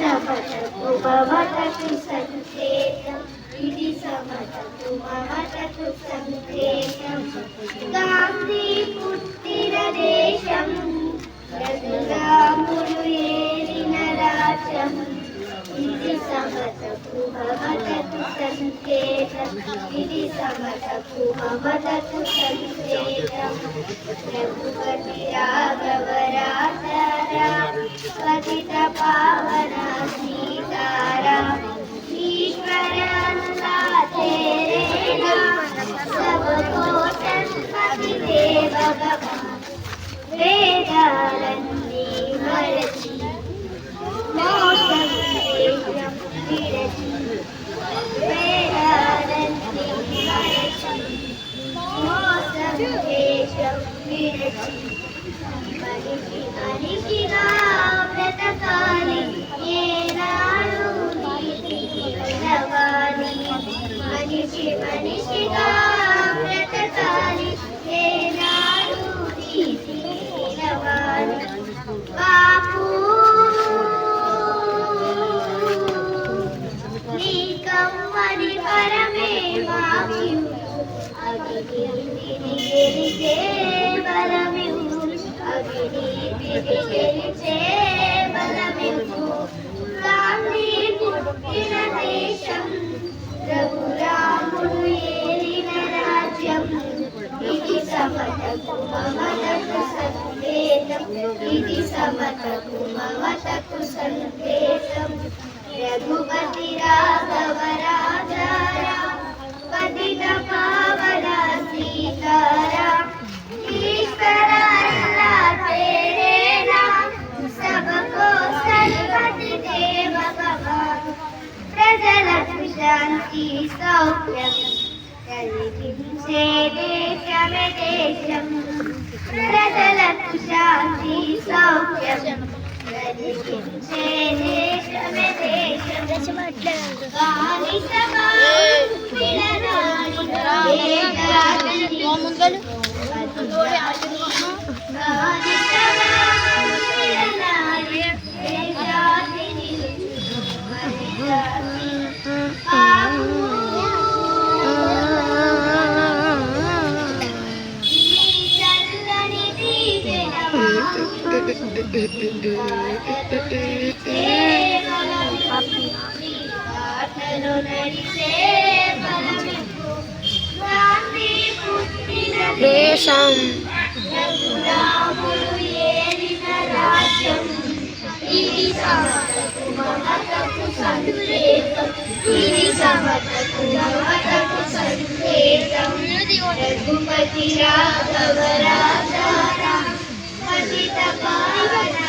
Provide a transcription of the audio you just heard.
సమతకు మమతకు సంకేతం ఇది సమతకు మమతకు సంకేతం గాంధీ పుట్టిన దేశం రఘురాముడు ఏలిన రాజ్యం ఇది సమతకు మమతకు సంకేతం ఇది సమతకు మమతకు సంకేతం రఘుపతి రాఘవ రాజారాం పతిత పావన సీతారాం ईश्वर अल्लाह तेरे नाम सबको संपत्ति दे भगवान वेदालन्नी मरची मौसम देशम विरची वेदालन्नी मरची मौसम देशम विरची मनिषि मनिषिगा व्रतकाली ये नाडु మనిషి మనిషిగా బ్రతకాలి ఏనాడు నీతి నిలవాలి బాపు నీ కమ్మని పరమే మాకు అవినీతిని గెలిచే బలమివు అవినీతిని గెలిచే బలమివు గాంధీ పుట్టిన దేశం రఘురాముడు ఏలిన రాజ్యం ఇది సమతకు మమతకు సంకేతం ఇది సమతకు మమతకు సంకేతం రఘుపతి రాఘవ రాజారాం పతిత పావన సీతారాం ఈశ్వర అల్లాహ్ तेरे नाम सबको सन्मति दे भगवान ప్రజలకు శాంతి సౌఖ్యం కలిగించే దేశమే దేశం ప్రజలకు శాంతి సౌఖ్యం కలిగించే దేశమే దేశం బానిసగా దేశం రఘురాముడు ఏలిన రాజ్యం ఇది సమతకు మమతకు సంకేతం ఇది సమతకు మమతకు సంకేతం రఘుపతి రాఘవ రాజారాం పతిత పావన